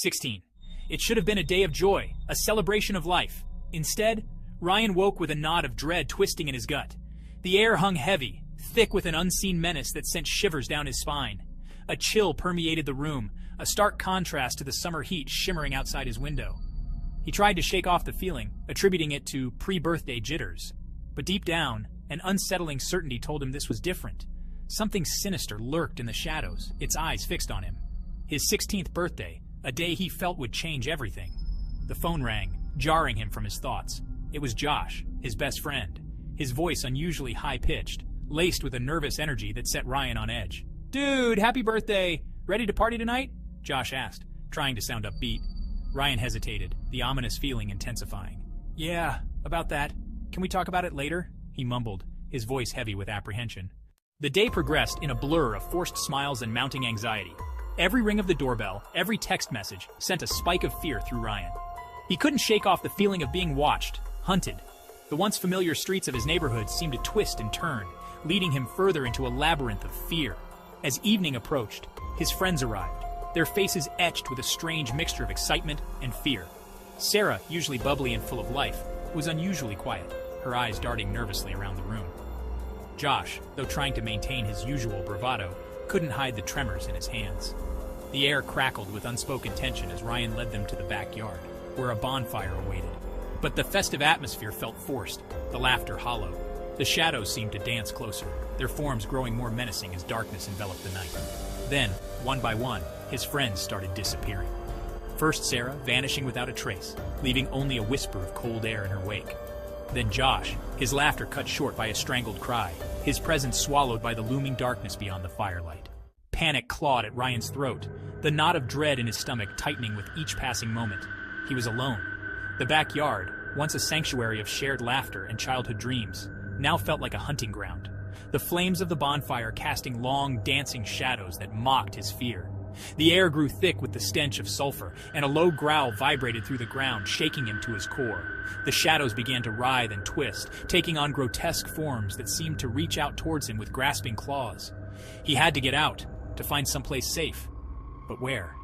16. It should have been a day of joy, a celebration of life. Instead, Ryan woke with a knot of dread twisting in his gut. The air hung heavy, thick with an unseen menace that sent shivers down his spine. A chill permeated the room, a stark contrast to the summer heat shimmering outside his window. He tried to shake off the feeling, attributing it to pre-birthday jitters. But deep down, an unsettling certainty told him this was different. Something sinister lurked in the shadows, its eyes fixed on him. His 16th birthday, a day he felt would change everything. The phone rang, jarring him from his thoughts. It was Josh, his best friend. His voice unusually high-pitched, laced with a nervous energy that set Ryan on edge. "Dude, happy birthday! Ready to party tonight?" Josh asked, trying to sound upbeat. Ryan hesitated, the ominous feeling intensifying. "Yeah, about that. Can we talk about it later?" he mumbled, his voice heavy with apprehension. The day progressed in a blur of forced smiles and mounting anxiety. Every ring of the doorbell, every text message, sent a spike of fear through Ryan. He couldn't shake off the feeling of being watched, hunted. The once familiar streets of his neighborhood seemed to twist and turn, leading him further into a labyrinth of fear. As evening approached, his friends arrived, their faces etched with a strange mixture of excitement and fear. Sarah, usually bubbly and full of life, was unusually quiet, her eyes darting nervously around the room. Josh, though trying to maintain his usual bravado, couldn't hide the tremors in his hands. The air crackled with unspoken tension as Ryan led them to the backyard, where a bonfire awaited. But the festive atmosphere felt forced, the laughter hollow. The shadows seemed to dance closer, their forms growing more menacing as darkness enveloped the night. Then, one by one, his friends started disappearing. First Sarah, vanishing without a trace, leaving only a whisper of cold air in her wake. Then Josh, his laughter cut short by a strangled cry, his presence swallowed by the looming darkness beyond the firelight. Panic clawed at Ryan's throat, the knot of dread in his stomach tightening with each passing moment. He was alone. The backyard, once a sanctuary of shared laughter and childhood dreams, now felt like a hunting ground. The flames of the bonfire casting long, dancing shadows that mocked his fear. The air grew thick with the stench of sulfur, and a low growl vibrated through the ground, shaking him to his core. The shadows began to writhe and twist, taking on grotesque forms that seemed to reach out towards him with grasping claws. He had to get out, to find someplace safe. But where?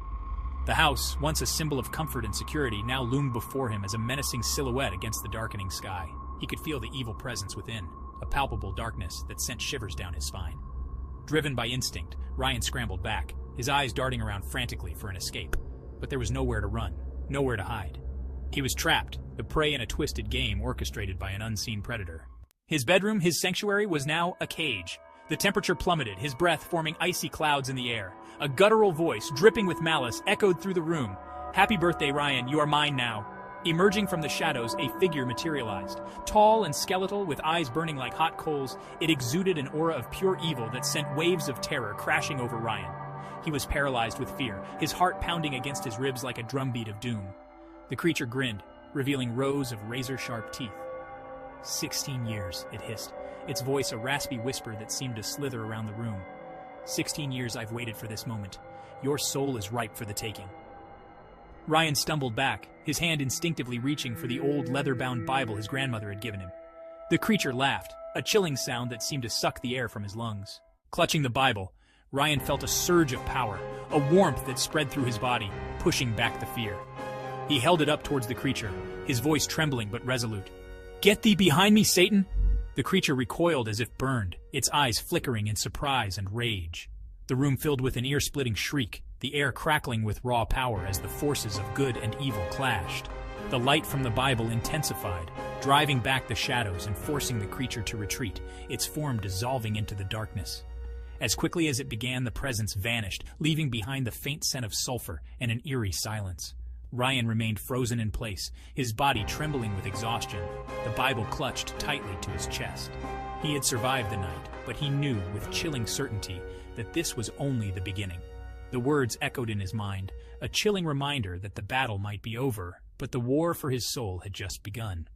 The house, once a symbol of comfort and security, now loomed before him as a menacing silhouette against the darkening sky. He could feel the evil presence within, a palpable darkness that sent shivers down his spine. Driven by instinct, Ryan scrambled back, his eyes darting around frantically for an escape. But there was nowhere to run, nowhere to hide. He was trapped, the prey in a twisted game orchestrated by an unseen predator. His bedroom, his sanctuary, was now a cage. The temperature plummeted, his breath forming icy clouds in the air. A guttural voice, dripping with malice, echoed through the room. "Happy birthday, Ryan, you are mine now." Emerging from the shadows, a figure materialized. Tall and skeletal, with eyes burning like hot coals, it exuded an aura of pure evil that sent waves of terror crashing over Ryan. He was paralyzed with fear, his heart pounding against his ribs like a drumbeat of doom. The creature grinned, revealing rows of razor-sharp teeth. 16 years, it hissed, its voice a raspy whisper that seemed to slither around the room. 16 years I've waited for this moment. Your soul is ripe for the taking. Ryan stumbled back, his hand instinctively reaching for the old leather-bound Bible his grandmother had given him. The creature laughed, a chilling sound that seemed to suck the air from his lungs. Clutching the Bible, Ryan felt a surge of power, a warmth that spread through his body, pushing back the fear. He held it up towards the creature, his voice trembling but resolute. "Get thee behind me, Satan!" The creature recoiled as if burned, its eyes flickering in surprise and rage. The room filled with an ear-splitting shriek, the air crackling with raw power as the forces of good and evil clashed. The light from the Bible intensified, driving back the shadows and forcing the creature to retreat, its form dissolving into the darkness. As quickly as it began, the presence vanished, leaving behind the faint scent of sulfur and an eerie silence. Ryan remained frozen in place, his body trembling with exhaustion, the Bible clutched tightly to his chest. He had survived the night, but he knew with chilling certainty that this was only the beginning. The words echoed in his mind, a chilling reminder that the battle might be over, but the war for his soul had just begun.